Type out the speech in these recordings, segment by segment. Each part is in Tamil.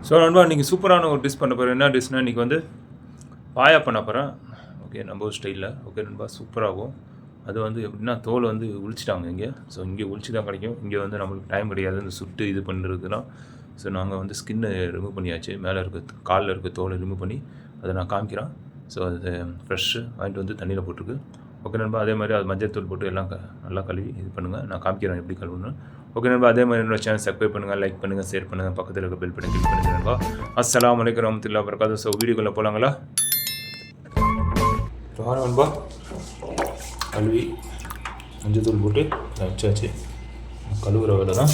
ஸோ நண்பா இன்றைக்கி சூப்பரான ஒரு டிஷ் பண்ண போகிறேன். என்ன டிஷ்னால் இன்றைக்கி வந்து பாயா பண்ண போகிறேன். ஓகே, நம்ம ஸ்டைலில். ஓகே நண்பா, சூப்பராகும். அது வந்து எப்படின்னா தோல் வந்து உளிச்சிட்டாங்க இங்கே. ஸோ இங்கே உளிச்சு தான் கிடைக்கும். இங்கே வந்து நம்மளுக்கு டைம் கிடையாது இந்த சுட்டு இது பண்ணுறதுலாம். ஸோ நாங்கள் வந்து ஸ்கின்னு ரிமூவ் பண்ணியாச்சு. மேலே இருக்க காலில் இருக்க தோலை ரிமூவ் பண்ணி அதை நான் காமிக்கிறேன். ஸோ அது ஃப்ரெஷ்ஷு வாங்கிட்டு வந்து தண்ணியில் போட்டிருக்கு. ஓகே நண்பா, அதே மாதிரி அது மஞ்சள் தூள் போட்டு எல்லாம் நல்லா கழுவி இது பண்ணுங்கள். நான் காமிக்கிறேன் எப்படி கழுவுன்னு. ஓகே நண்பா, அதே மாதிரி என்னோட சேனல் சப்ஸ்கிரைப் பண்ணுங்கள், லைக் பண்ணுங்கள், ஷேர் பண்ணுங்கள், பக்கத்தில் இருக்க பெல் பண்ணி கிளிக் பண்ணுங்கள் நண்பா. அஸ்ஸலாமு அலைக்கும் வரஹ்மத்துல்லாஹி வபரகாத்துஹு. ஸோ வீடியோக்குள்ளே போகலாங்களா? நண்பா கழுவி மஞ்சள் தூள் போட்டு வச்சாச்சு. கழுவுற வேலை தான்.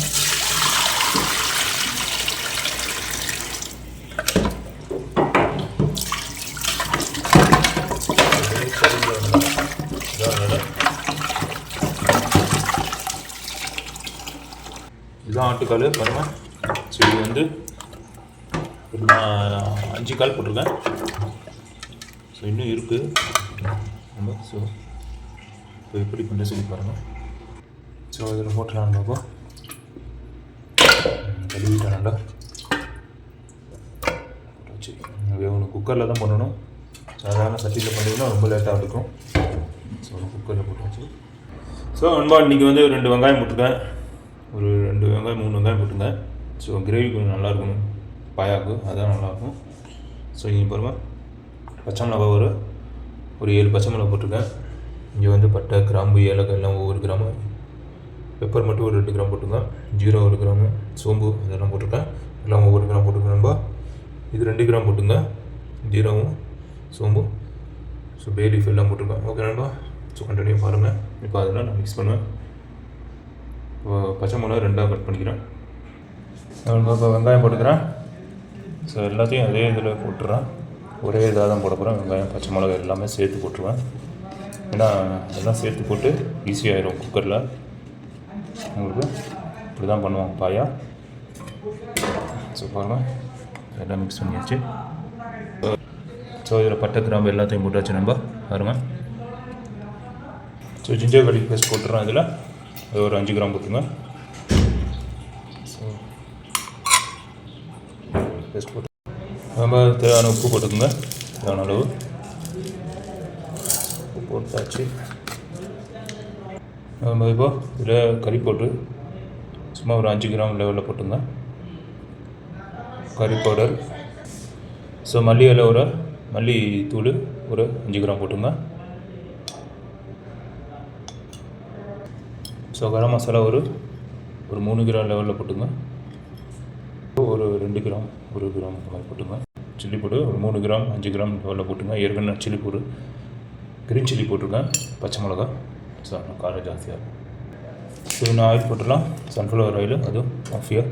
இதுதான் ஆட்டுக்கால் பாருங்கள். ஸோ இது வந்து நான் 5 கால் போட்டிருக்கேன். ஸோ இன்னும் இருக்குது நம்ம. ஸோ இப்போ எப்படி பண்ண சொல்லி பாருங்கள். ஸோ இதில் போட்டுலாம் பார்ப்போம். கழுவிட்டேன் நல்லா போட்டாச்சு. ஒன்று குக்கரில் தான் பண்ணணும். சாதாரண சட்டியில் பண்ணிங்கன்னா ரொம்ப லேட்டாக இருக்கும். ஸோ குக்கரில் போட்டாச்சு. ஸோ நண்பா இன்றைக்கி வந்து 2 வெங்காயம் போட்டிருக்கேன். ஒரு 2 வெங்காயம் 3 வெங்காயம் போட்டுங்க. ஸோ கிரேவி கொஞ்சம் நல்லா இருக்கணும் பாயாவுக்கு, அதுதான் நல்லாயிருக்கும். ஸோ இங்கே பாருங்கள், பச்சை மிளகா ஒரு 7 பச்சை மிளகா போட்டிருக்கேன். இங்கே வந்து பட்டை, கிராம்பு, ஏலக்காய் எல்லாம் ஒவ்வொரு கிராமு, பெப்பர் மட்டும் ஒரு 2 கிராம் போட்டுங்க, ஜீரோ 1 கிராமு, சோம்பு அதெல்லாம் போட்டிருக்கேன். எல்லாம் ஒவ்வொரு கிராம் போட்டுருக்கேன் நண்பா. இது 2 கிராம் போட்டுங்க, ஜீரகம், சோம்பு, ஸோ பே லீஃப் எல்லாம் போட்டிருக்கேன். ஓகே நண்பா, ஸோ கண்டினியூ பாருங்கள். இப்போ அதெல்லாம் நான் மிக்ஸ் பண்ணுவேன். பச்சை மிளகா 2ஆக கட் பண்ணிக்கிறேன். இப்போ வெங்காயம் போட்டுக்கிறேன். ஸோ எல்லாத்தையும் அதே இதில் போட்டுறேன். ஒரே இதாக தான் போட போகிறேன். வெங்காயம், பச்சை மிளகா எல்லாமே சேர்த்து போட்டுருவேன். ஏன்னா எல்லாம் சேர்த்து போட்டு ஈஸியாகிடும் குக்கரில். உங்களுக்கு இப்படி தான் பண்ணுவாங்க பாயா. ஸோ பாருங்கள், எல்லாம் மிக்ஸ் பண்ணியாச்சு. ஸோ இதில் பட்டை, கிராம்பு எல்லாத்தையும் போட்டாச்சு நண்பா. பாருங்கள். ஸோ ஜிஞ்சர் கார்லிக் பேஸ்ட் போட்டுறேன். இதில் அது ஒரு 5 கிராம் போட்டுங்க. ஸோ பேஸ்ட் போட்டு நம்ம தேவையான உப்பு போட்டுக்கோங்க. தேவையான அளவு உப்பு போட்டாச்சு. நம்ம இப்போ இதில் கறி போட்டு சும்மா ஒரு 5 கிராம் லெவலில் போட்டுங்க கறி பவுடர். ஸோ மல்லி இலை மல்லித்தூள் ஒரு 5 கிராம் போட்டுங்க. ஸோ கரம் மசாலா ஒரு 3 கிராம் லெவலில் போட்டுங்க. ஒரு 2 கிராம் 1 கிராம் அந்த மாதிரி போட்டுங்க. சில்லி பவுடர் ஒரு 3 கிராம் 5 கிராம் லெவலில் போட்டுங்க. ஏற்கனவே சில்லி பவுடர், க்ரீன் சில்லி போட்டிருக்கேன், பச்சை மிளகா. ஸோ காரம் ஜாஸ்தியாக இருக்கும். ஸோ இன்னும் ஆயில் போட்டுடலாம். சன்ஃப்ளவர் ஆயில், அதுவும் ஆஃபியா.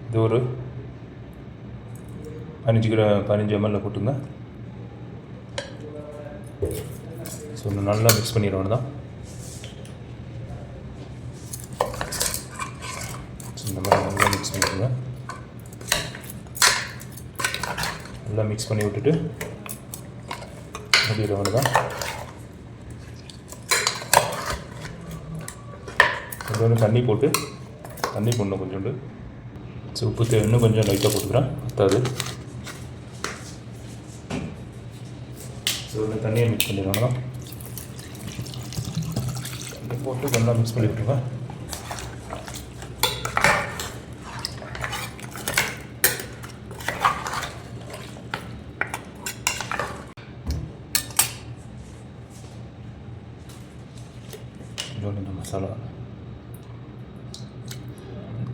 இது ஒரு 15 ml போட்டுங்க. ஸோ இன்னும் நல்லா மிக்ஸ் பண்ணிடுவோம் தான். இந்த மாதிரி நல்லா மிக்ஸ் பண்ணிடுங்க. நல்லா மிக்ஸ் பண்ணி விட்டுட்டு முடியல தான். கொஞ்சோண்டு தண்ணி போடணும் கொஞ்சோண்டு. ஸோ உப்பு இன்னும் கொஞ்சம் லைட்டாக போட்டுக்கிறேன், பத்தாது. ஸோ தண்ணியை மிக்ஸ் பண்ணிடுவாங்க தான். தண்ணி போட்டு நல்லா மிக்ஸ் பண்ணி விட்டுருங்க. இந்த மசாலா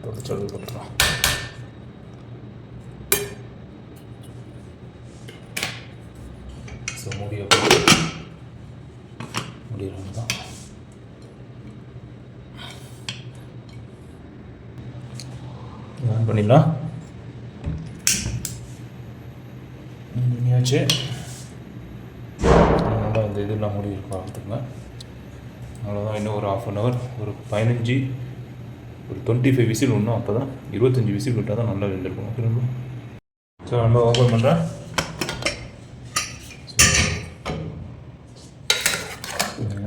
தொடச்சது போட்டுருவோம். ஸோ முடியலாம் தான். ஆன் பண்ணிடலாம். பண்ணியாச்சு. நல்லா இந்த இதெல்லாம் மூடி பார்த்துங்க. அவ்வளோதான். இன்னும் ஒரு 1/2 hour, ஒரு 25 விசில் விடணும். அப்போ தான் 25 விசில் விட்டால் தான் நல்லா வெந்திருக்கும். திரும்ப ஸோ நம்ம ஓப்பன் பண்ணுறேன்.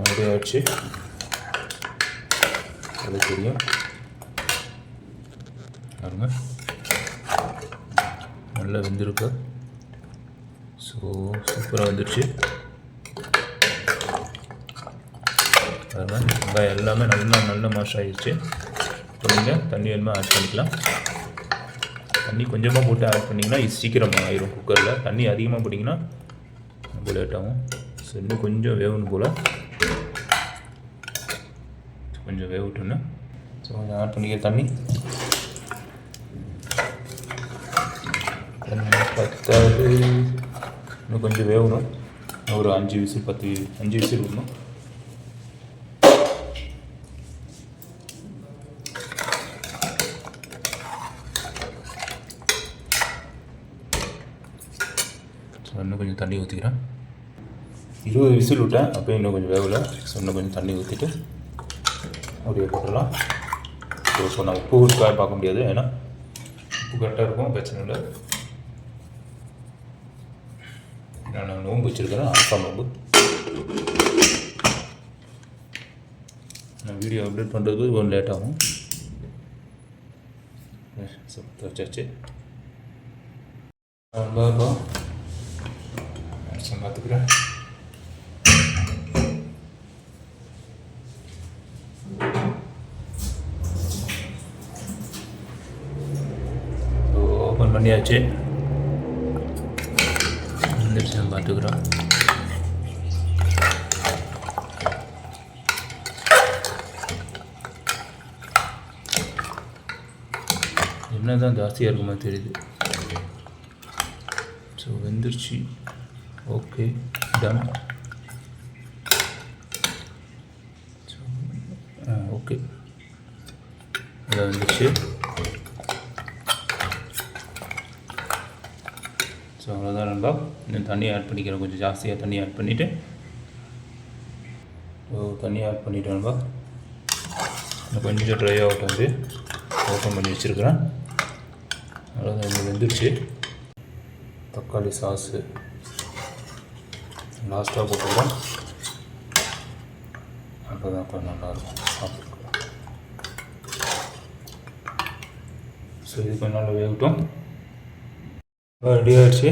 ரெடி ஆகிடுச்சு. அது தெரியும் பாருங்க. நல்லா வெந்திருக்கு. ஸோ சூப்பராக வந்துடுச்சு. அதனால் வெங்காயம் எல்லாமே நல்லா மாஷ் ஆகிடுச்சு. இப்போ நீங்கள் தண்ணி வேணுமா ஆட் பண்ணிக்கலாம். தண்ணி கொஞ்சமாக போட்டு ஆட் பண்ணிங்கன்னா இது சீக்கிரம் ஆயிரும் குக்கரில். தண்ணி அதிகமாக போட்டிங்கன்னா ரொம்ப லேட் ஆகும். ஸோ இன்னும் கொஞ்சம் வேகணும் போல், கொஞ்சம் வேகட்டுன்னு. ஸோ கொஞ்சம் ஆட் பண்ணிக்க தண்ணி பத்தாவது. இன்னும் கொஞ்சம் வேகணும். ஒரு 5 விசில் 5 விசில் விடணும். ஸோ இன்னும் கொஞ்சம் தண்ணி ஊற்றிக்கிறேன். 20 விசில் விட்டேன், அப்போ இன்னும் கொஞ்சம் வேகலை. ஸோ இன்னும் கொஞ்சம் தண்ணி ஊற்றிட்டு அப்படியே போட்டுடலாம். ஸோ நான் உப்பு ஊருக்காக பார்க்க முடியாது, ஏன்னா உப்பு கரெக்டாக இருக்கும், பிரச்சனை இல்லை. நான் நோம்பு வச்சுருக்கிறேன், ஆஃபா நோம்பு. நான் வீடியோ அப்டேட் பண்ணுறது கொஞ்சம் லேட் ஆகும். வச்சாச்சு. பார்த்துக்கிறேன். ஓப்பன் பண்ணியாச்சு. பார்த்துக்கிறோம். என்ன தான் ஜாஸ்தியாக இருக்குமா தெரியுது. ஸோ வெந்துருச்சு. Okay, ton. ஓகே, இதை வந்துருச்சு. ஸோ அவ்வளோதான் நண்பா. இன்னும் தண்ணி ஆட் பண்ணிக்கிறேன், கொஞ்சம் ஜாஸ்தியாக தண்ணி ஆட் பண்ணிவிட்டு. ஸோ தண்ணி ஆட் பண்ணிவிட்டேன் நண்பா. இன்னும் கொஞ்சம் ட்ரை ஆகட்டும். வந்து ஓப்பன் பண்ணி வச்சுருக்கிறேன். அவ்வளோதான், இது வெந்துருச்சு. தக்காளி சாஸு லாஸ்ட்டாக போட்டுக்கிறோம். அப்போ தான் கொஞ்சம் நல்லாயிருக்கும் சாப்பிட்ருக்கோம். ஸோ இது கொஞ்சம் நல்லா வேகட்டும். ரெடி ஆகிடுச்சு.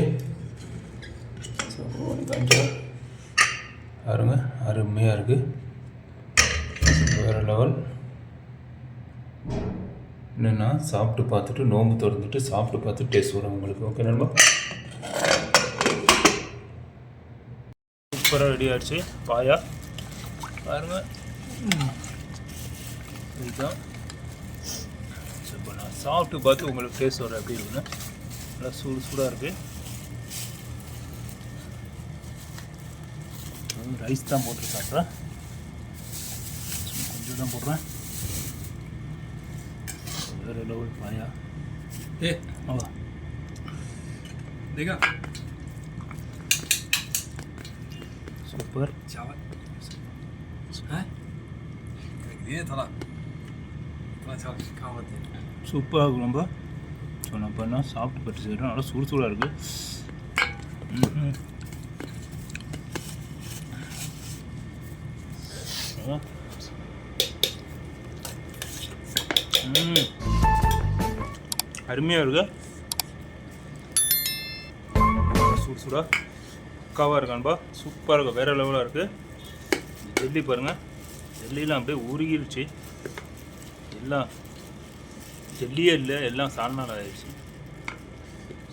ஸோ கொஞ்சம் பாருங்க, அருமையாக இருக்குது. வேறு லெவல். என்னென்னா சாப்பிட்டு பார்த்துட்டு நோம்பு திறந்துட்டு சாப்பிட்டு பார்த்துட்டு டேஸ்ட் வரும் உங்களுக்கு. ஓகே நண்பா, சூப்பராக ரெடி ஆகிடுச்சு பாயா. பாருங்கள், இதுதான். ஸோ இப்போ நான் சாப்பிட்டு பார்த்து உங்களுக்கு டேஸ்ட் வரும் எப்படி இருக்குன்னு. நல்லா சூடாக இருக்குது. ரைஸ் தான் போட்டு சாப்பிட்றேன், கொஞ்சம் தான் போடுறேன். வேறு லெவல் பாயா. ஆவா देखा सुपर चावल है ये थोड़ा चावल खावत சூப்பராக இருக்கும். நம்ம ஸோ நான் பண்ணால் சாப்பிட்டு பட்டு செய்கிறோம். நல்லா சூடாக இருக்குது. அருமையாக இருக்கு. சூடாக பக்காவாக இருக்கான்பா. சூப்பராக இருக்கும், வேறு லெவலாக இருக்குது. ஜெல்லி பாருங்கள், ஜெல்லிலாம் அப்படியே உருகிருச்சு. எல்லாம் ஜெல்லியே இல்லை, எல்லாம் சால்னால் ஆகிடுச்சு.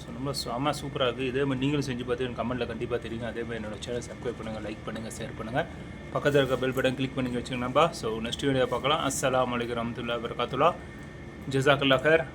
ஸோ ரொம்ப செம்ம சூப்பராக இருக்குது. இதே மாதிரி நீங்களும் செஞ்சு பார்த்து எனக்கு கமெண்ட்டில் கண்டிப்பாக தெரியுங்க. அதேமாதிரி என்னோடய சேனல் சப்ஸ்கிரைப் பண்ணுங்கள், லைக் பண்ணுங்கள், ஷேர் பண்ணுங்கள். பக்கத்தில் இருக்க பெல் பட்டன் கிளிக் பண்ணி வச்சுக்கோங்கப்பா. ஸோ நெக்ஸ்ட் வீடியோ பார்க்கலாம். அஸ்ஸலாமு அலைக்கும் வரஹ்மத்துல்லாஹி வபரகாத்துஹு. ஜஸாக்கல்லாஹ் ஹைர்.